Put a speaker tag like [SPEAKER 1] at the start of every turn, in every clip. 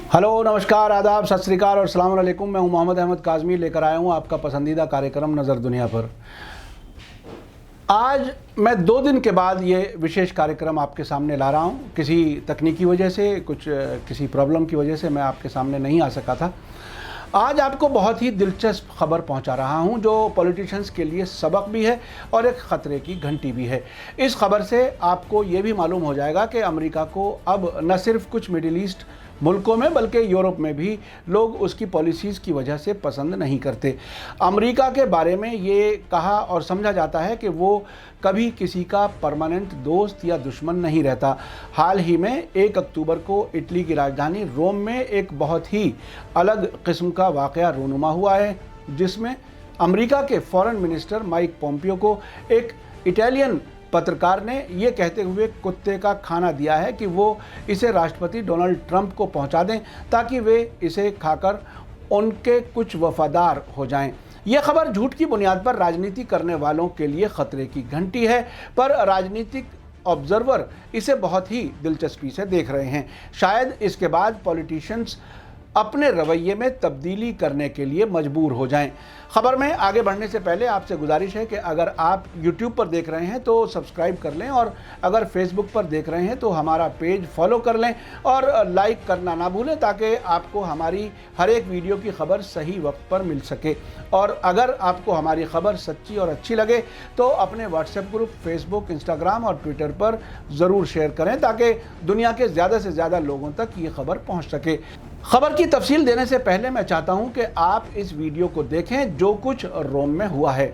[SPEAKER 1] Hello, नमस्कार, आदाब, सत श्री अकाल और अस्सलाम वालेकुम। मैं हूं मोहम्मद अहमद काज़मी, लेकर आया हूं आपका पसंदीदा कार्यक्रम नज़र दुनिया पर। आज मैं 2 दिन के बाद ये विशेष कार्यक्रम आपके सामने ला रहा हूं। किसी तकनीकी वजह से, किसी प्रॉब्लम की वजह से मैं आपके सामने नहीं आ सका था। आज आपको बहुत ही दिलचस्प खबर पहुंचा रहा हूं, जो पॉलिटिशियंस के लिए सबक भी है और एक ख़तरे की घंटी भी है। इस खबर से आपको ये भी मालूम हो जाएगा कि अमेरिका को अब न सिर्फ कुछ मिडिल ईस्ट मुल्कों में बल्कि यूरोप में भी लोग उसकी पॉलिसीज़ की वजह से पसंद नहीं करते। अमेरिका के बारे में ये कहा और समझा जाता है कि वो कभी किसी का परमानेंट दोस्त या दुश्मन नहीं रहता। हाल ही में 1 अक्टूबर को इटली की राजधानी रोम में एक बहुत ही अलग किस्म का वाक़या रूनुमा हुआ है, जिसमें अमेरिका के फॉरेन मिनिस्टर माइक पोम्पियो को एक इटालियन पत्रकार ने ये कहते हुए कुत्ते का खाना दिया है कि वो इसे राष्ट्रपति डोनाल्ड ट्रंप को पहुंचा दें ताकि वे इसे खाकर उनके कुछ वफादार हो जाएं। ये खबर झूठ की बुनियाद पर राजनीति करने वालों के लिए खतरे की घंटी है, पर राजनीतिक ऑब्जर्वर इसे बहुत ही दिलचस्पी से देख रहे हैं। शायद इसके बाद पॉलिटिशियंस अपने रवैये में तब्दीली करने के लिए मजबूर हो जाएं। खबर में आगे बढ़ने से पहले आपसे गुजारिश है कि अगर आप YouTube पर देख रहे हैं तो सब्सक्राइब कर लें, और अगर Facebook पर देख रहे हैं तो हमारा पेज फॉलो कर लें और लाइक करना ना भूलें, ताकि आपको हमारी हर एक वीडियो की खबर सही वक्त पर मिल सके। और अगर आपको हमारी खबर सच्ची और अच्छी लगे तो अपने व्हाट्सएप ग्रुप, फेसबुक, इंस्टाग्राम और ट्विटर पर ज़रूर शेयर करें, ताकि दुनिया के ज़्यादा से ज़्यादा लोगों तक ये खबर पहुँच सके। खबर की तफसील देने से पहले मैं चाहता हूं कि आप इस वीडियो को देखें जो कुछ रोम में हुआ है।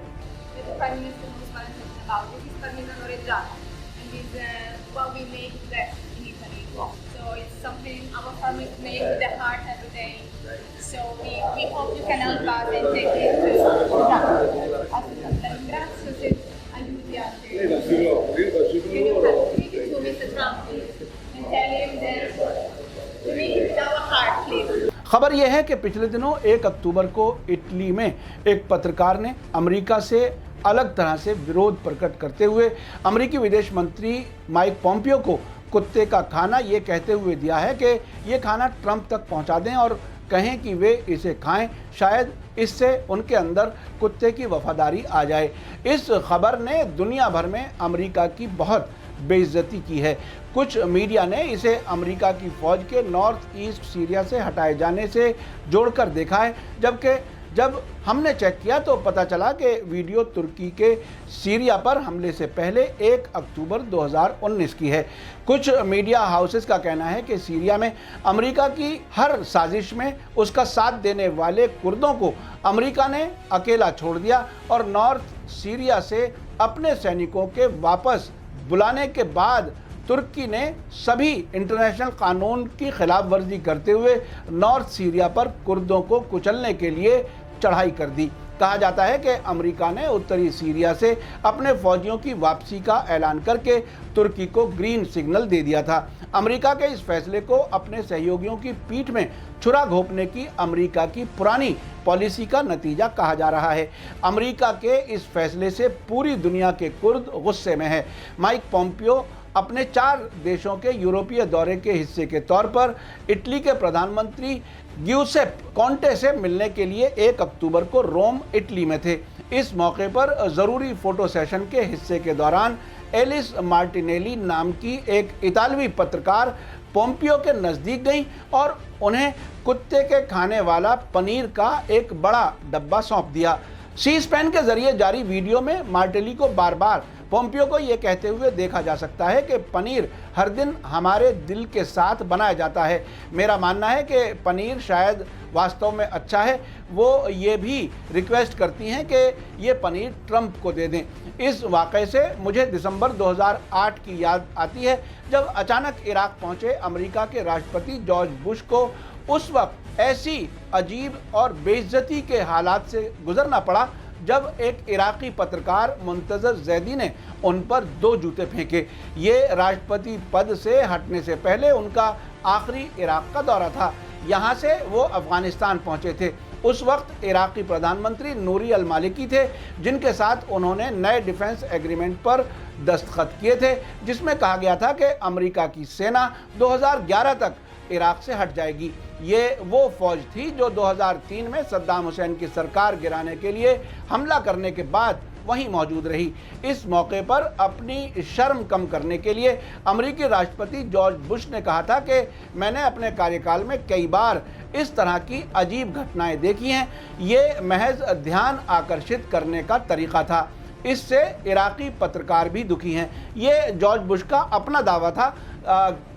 [SPEAKER 1] खबर यह है कि पिछले दिनों 1 अक्टूबर को इटली में एक पत्रकार ने अमेरिका से अलग तरह से विरोध प्रकट करते हुए अमेरिकी विदेश मंत्री माइक पोम्पियो को कुत्ते का खाना ये कहते हुए दिया है कि ये खाना ट्रंप तक पहुंचा दें और कहें कि वे इसे खाएं, शायद इससे उनके अंदर कुत्ते की वफादारी आ जाए। इस खबर ने दुनिया भर में अमेरिका की बहुत बेइज्जती की है। कुछ मीडिया ने इसे अमेरिका की फ़ौज के नॉर्थ ईस्ट सीरिया से हटाए जाने से जोड़कर देखा है, जबकि जब हमने चेक किया तो पता चला कि वीडियो तुर्की के सीरिया पर हमले से पहले 1 अक्टूबर 2019 की है। कुछ मीडिया हाउसेस का कहना है कि सीरिया में अमेरिका की हर साजिश में उसका साथ देने वाले कुर्दों को अमेरिका ने अकेला छोड़ दिया और नॉर्थ सीरिया से अपने सैनिकों के वापस बुलाने के बाद तुर्की ने सभी इंटरनेशनल कानून की खिलाफ वर्जी करते हुए नॉर्थ सीरिया पर कुर्दों को कुचलने के लिए चढ़ाई कर दी। कहा जाता है कि अमेरिका ने उत्तरी सीरिया से अपने फौजियों की वापसी का ऐलान करके तुर्की को ग्रीन सिग्नल दे दिया था। अमेरिका के इस फैसले को अपने सहयोगियों की पीठ में छुरा घोंपने की अमेरिका की पुरानी पॉलिसी का नतीजा कहा जा रहा है। अमेरिका के इस फैसले से पूरी दुनिया के कुर्द गुस्से में है। माइक पोम्पियो अपने 4 देशों के यूरोपीय दौरे के हिस्से के तौर पर इटली के प्रधानमंत्री ग्यूसेप कॉन्टे से मिलने के लिए 1 अक्टूबर को रोम, इटली में थे। इस मौके पर ज़रूरी फ़ोटो सेशन के हिस्से के दौरान एलिस मार्टिनेली नाम की एक इतालवी पत्रकार पोम्पियो के नज़दीक गई और उन्हें कुत्ते के खाने वाला पनीर का एक बड़ा डब्बा सौंप दिया। सी स्पैन के जरिए जारी वीडियो में मार्टेली को बार बार पोम्पियो को ये कहते हुए देखा जा सकता है कि पनीर हर दिन हमारे दिल के साथ बनाया जाता है। मेरा मानना है कि पनीर शायद वास्तव में अच्छा है। वो ये भी रिक्वेस्ट करती हैं कि ये पनीर ट्रंप को दे दें। इस वाक़े से मुझे दिसंबर 2008 की याद आती है, जब अचानक इराक पहुंचे अमेरिका के राष्ट्रपति जॉर्ज बुश को उस वक्त ऐसी अजीब और बेइज्जती के हालात से गुजरना पड़ा जब एक इराकी पत्रकार मुंतज़र जैदी ने उन पर 2 जूते फेंके। ये राष्ट्रपति पद से हटने से पहले उनका आखिरी इराक का दौरा था। यहाँ से वो अफ़गानिस्तान पहुँचे थे। उस वक्त इराकी प्रधानमंत्री नूरी अल मालिकी थे, जिनके साथ उन्होंने नए डिफेंस एग्रीमेंट पर दस्तखत किए थे, जिसमें कहा गया था कि अमेरिका की सेना 2011 तक इराक से हट जाएगी। ये वो फौज थी जो 2003 में सद्दाम हुसैन की सरकार गिराने के लिए हमला करने के बाद वहीं मौजूद रही। इस मौके पर अपनी शर्म कम करने के लिए अमेरिकी राष्ट्रपति जॉर्ज बुश ने कहा था कि मैंने अपने कार्यकाल में कई बार इस तरह की अजीब घटनाएं देखी हैं, ये महज ध्यान आकर्षित करने का तरीका था। इससे इराकी पत्रकार भी दुखी हैं। ये जॉर्ज बुश का अपना दावा था।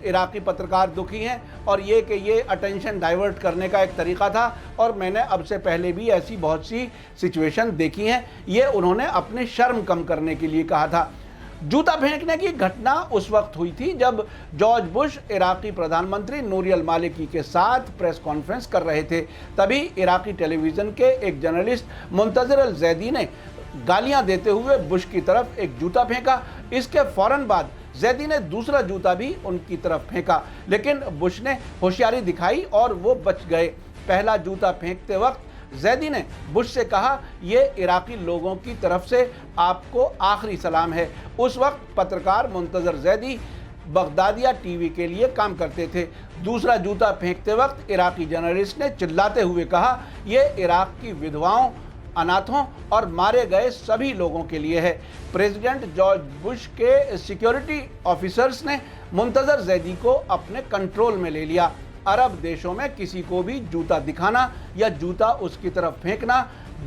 [SPEAKER 1] इराकी पत्रकार दुखी हैं और ये कि ये अटेंशन डाइवर्ट करने का एक तरीका था और मैंने अब से पहले भी ऐसी बहुत सी सिचुएशन देखी हैं। ये उन्होंने अपनी शर्म कम करने के लिए कहा था। जूता फेंकने की घटना उस वक्त हुई थी जब जॉर्ज बुश इराकी प्रधानमंत्री नूरी अल मालिकी के साथ प्रेस कॉन्फ्रेंस कर रहे थे। तभी इराकी टेलीविज़न के एक जर्नलिस्ट मुंतज़िर अल ज़ैदी ने गालियां देते हुए बुश की तरफ एक जूता फेंका। इसके फौरन बाद ज़ैदी ने दूसरा जूता भी उनकी तरफ फेंका, लेकिन बुश ने होशियारी दिखाई और वो बच गए। पहला जूता फेंकते वक्त ज़ैदी ने बुश से कहा, ये इराकी लोगों की तरफ से आपको आखिरी सलाम है। उस वक्त पत्रकार मुंतज़िर ज़ैदी बगदादिया टीवी के लिए काम करते थे। दूसरा जूता फेंकते वक्त इराकी जर्नलिस्ट ने चिल्लाते हुए कहा, ये इराक की विधवाओं, अनाथों और मारे गए सभी लोगों के लिए है। प्रेसिडेंट जॉर्ज बुश के सिक्योरिटी ऑफिसर्स ने मुंतज़िर ज़ैदी को अपने कंट्रोल में ले लिया। अरब देशों में किसी को भी जूता दिखाना या जूता उसकी तरफ फेंकना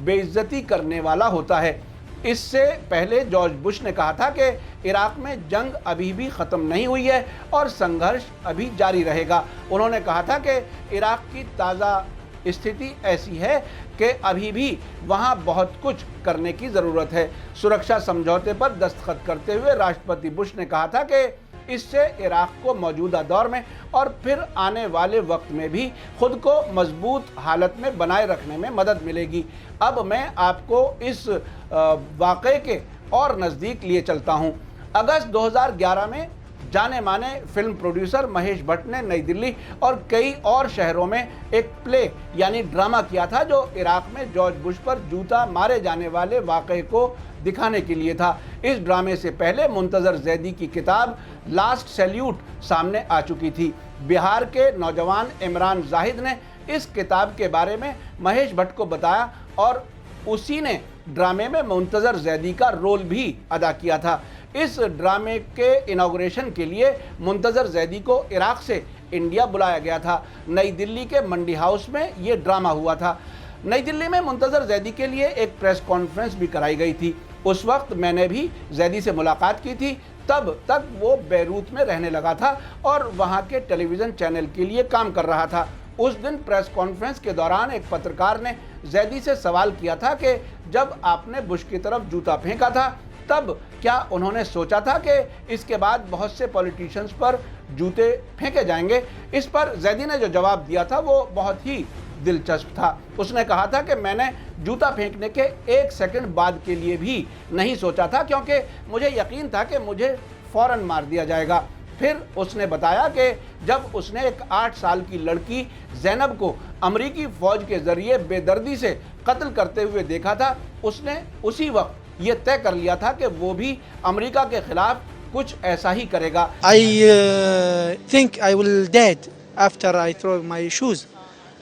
[SPEAKER 1] बेइज्जती करने वाला होता है। इससे पहले जॉर्ज बुश ने कहा था कि इराक में जंग अभी भी ख़त्म नहीं हुई है और संघर्ष अभी जारी रहेगा। उन्होंने कहा था कि इराक की ताज़ा स्थिति ऐसी है कि अभी भी वहां बहुत कुछ करने की ज़रूरत है। सुरक्षा समझौते पर दस्तखत करते हुए राष्ट्रपति बुश ने कहा था कि इससे इराक को मौजूदा दौर में और फिर आने वाले वक्त में भी खुद को मजबूत हालत में बनाए रखने में मदद मिलेगी। अब मैं आपको इस वाक़े के और नज़दीक लिए चलता हूँ। अगस्त 2011 में जाने माने फिल्म प्रोड्यूसर महेश भट्ट ने नई दिल्ली और कई और शहरों में एक प्ले यानी ड्रामा किया था जो इराक में जॉर्ज बुश पर जूता मारे जाने वाले वाक़े को दिखाने के लिए था। इस ड्रामे से पहले मुंतज़िर ज़ैदी की किताब लास्ट सैल्यूट सामने आ चुकी थी। बिहार के नौजवान इमरान जाहिद ने इस किताब के बारे में महेश भट्ट को बताया और उसी ने ड्रामे में मुंतज़िर ज़ैदी का रोल भी अदा किया था। इस ड्रामे के इनॉग्रेशन के लिए मुंतज़िर ज़ैदी को इराक से इंडिया बुलाया गया था। नई दिल्ली के मंडी हाउस में ये ड्रामा हुआ था। नई दिल्ली में मुंतज़िर ज़ैदी के लिए एक प्रेस कॉन्फ्रेंस भी कराई गई थी। उस वक्त मैंने भी ज़ैदी से मुलाकात की थी। तब तक वो बैरूत में रहने लगा था और वहाँ के टेलीविज़न चैनल के लिए काम कर रहा था। उस दिन प्रेस कॉन्फ्रेंस के दौरान एक पत्रकार ने ज़ैदी से सवाल किया था कि जब आपने बुश की तरफ जूता फेंका था तब क्या उन्होंने सोचा था कि इसके बाद बहुत से पॉलिटिशियंस पर जूते फेंके जाएंगे। इस पर ज़ैदी ने जो जवाब दिया था वो बहुत ही दिलचस्प था। उसने कहा था कि मैंने जूता फेंकने के 1 सेकंड बाद के लिए भी नहीं सोचा था क्योंकि मुझे यकीन था कि मुझे फ़ौरन मार दिया जाएगा। फिर उसने बताया कि जब उसने एक 8 साल की लड़की ज़ैनब को अमरीकी फ़ौज के ज़रिए बेदर्दी से कत्ल करते हुए देखा था, उसने उसी वक्त ये तय कर लिया था कि वो भी अमेरिका के खिलाफ कुछ ऐसा ही करेगा।
[SPEAKER 2] I think I will dead after I throw my shoes,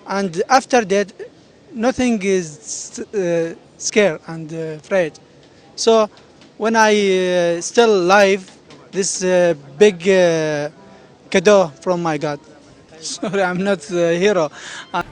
[SPEAKER 2] and after that, nothing is scared and afraid. So when I still alive, this big cadeau from my God. Sorry, I'm not a hero.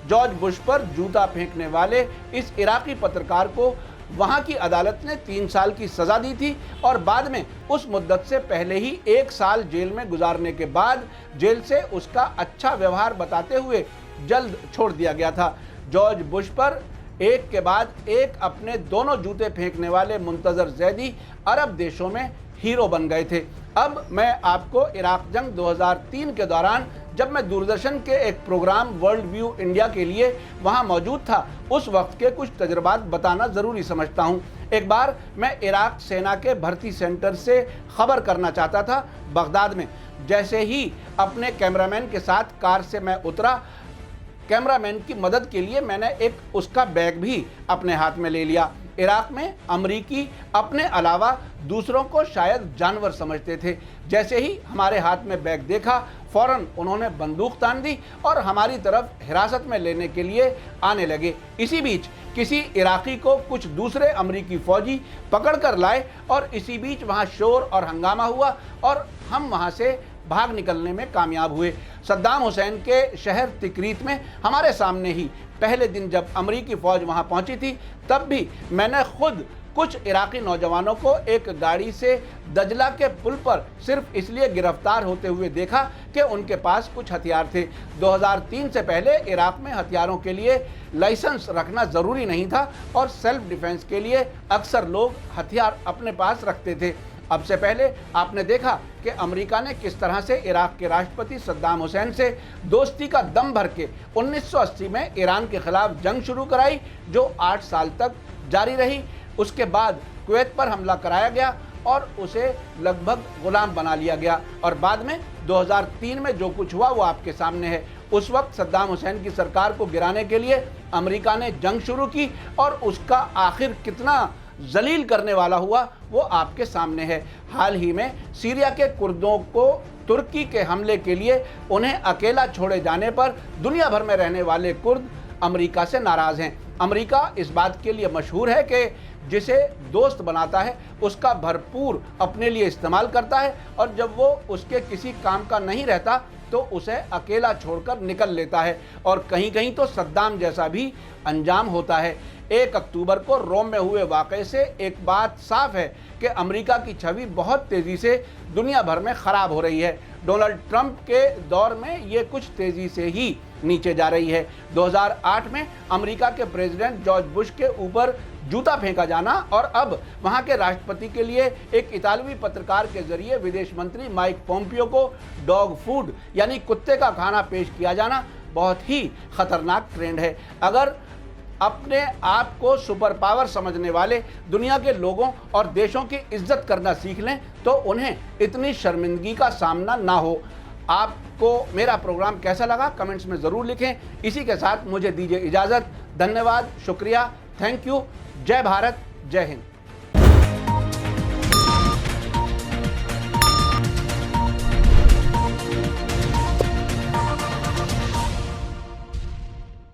[SPEAKER 1] George Bush पर जूता फेंकने वाले इस इराकी पत्रकार को वहां की अदालत ने 3 साल की सज़ा दी थी और बाद में उस मुद्दत से पहले ही 1 साल जेल में गुजारने के बाद जेल से उसका अच्छा व्यवहार बताते हुए जल्द छोड़ दिया गया था। जॉर्ज बुश पर एक के बाद एक अपने दोनों जूते फेंकने वाले मुंतज़िर ज़ैदी अरब देशों में हीरो बन गए थे। अब मैं आपको इराक जंग 2003 के दौरान जब मैं दूरदर्शन के एक प्रोग्राम वर्ल्ड व्यू इंडिया के लिए वहां मौजूद था, उस वक्त के कुछ तजुर्बात बताना ज़रूरी समझता हूं। एक बार मैं इराक सेना के भर्ती सेंटर से खबर करना चाहता था बगदाद में। जैसे ही अपने कैमरामैन के साथ कार से मैं उतरा, कैमरामैन की मदद के लिए मैंने एक उसका बैग भी अपने हाथ में ले लिया। इराक में अमरीकी अपने अलावा दूसरों को शायद जानवर समझते थे। जैसे ही हमारे हाथ में बैग देखा, फौरन उन्होंने बंदूक तान दी और हमारी तरफ हिरासत में लेने के लिए आने लगे। इसी बीच किसी इराकी को कुछ दूसरे अमरीकी फौजी पकड़ कर लाए और इसी बीच वहाँ शोर और हंगामा हुआ और हम वहाँ से भाग निकलने में कामयाब हुए। सद्दाम हुसैन के शहर तिकरीत में हमारे सामने ही पहले दिन जब अमरीकी फ़ौज वहाँ पहुँची थी, तब भी मैंने खुद कुछ इराकी नौजवानों को एक गाड़ी से दजला के पुल पर सिर्फ इसलिए गिरफ्तार होते हुए देखा कि उनके पास कुछ हथियार थे। 2003 से पहले इराक में हथियारों के लिए लाइसेंस रखना ज़रूरी नहीं था और सेल्फ डिफेंस के लिए अक्सर लोग हथियार अपने पास रखते थे। अब से पहले आपने देखा कि अमेरिका ने किस तरह से इराक के राष्ट्रपति सद्दाम हुसैन से दोस्ती का दम भर के 1980 में ईरान के खिलाफ जंग शुरू कराई, जो 8 साल तक जारी रही। उसके बाद कुवैत पर हमला कराया गया और उसे लगभग गुलाम बना लिया गया और बाद में 2003 में जो कुछ हुआ वो आपके सामने है। उस वक्त सद्दाम हुसैन की सरकार को गिराने के लिए अमेरिका ने जंग शुरू की और उसका आखिर कितना जलील करने वाला हुआ वो आपके सामने है। हाल ही में सीरिया के कुर्दों को तुर्की के हमले के लिए उन्हें अकेला छोड़े जाने पर दुनिया भर में रहने वाले कुर्द अमेरिका से नाराज़ हैं। अमेरिका इस बात के लिए मशहूर है कि जिसे दोस्त बनाता है उसका भरपूर अपने लिए इस्तेमाल करता है और जब वो उसके किसी काम का नहीं रहता तो उसे अकेला छोड़कर निकल लेता है और कहीं कहीं तो सद्दाम जैसा भी अंजाम होता है। 1 अक्टूबर को रोम में हुए वाक़े से एक बात साफ है कि अमेरिका की छवि बहुत तेज़ी से दुनिया भर में ख़राब हो रही है। डोनाल्ड ट्रंप के दौर में ये कुछ तेज़ी से ही नीचे जा रही है। 2008 में अमेरिका के प्रेसिडेंट जॉर्ज बुश के ऊपर जूता फेंका जाना और अब वहां के राष्ट्रपति के लिए एक इतालवी पत्रकार के जरिए विदेश मंत्री माइक पोम्पियो को डॉग फूड यानी कुत्ते का खाना पेश किया जाना बहुत ही खतरनाक ट्रेंड है। अगर अपने आप को सुपर पावर समझने वाले दुनिया के लोगों और देशों की इज्जत करना सीख लें तो उन्हें इतनी शर्मिंदगी का सामना ना हो। आपको मेरा प्रोग्राम कैसा लगा कमेंट्स में ज़रूर लिखें। इसी के साथ मुझे दीजिए इजाज़त। धन्यवाद, शुक्रिया, थैंक यू। जय भारत, जय हिंद।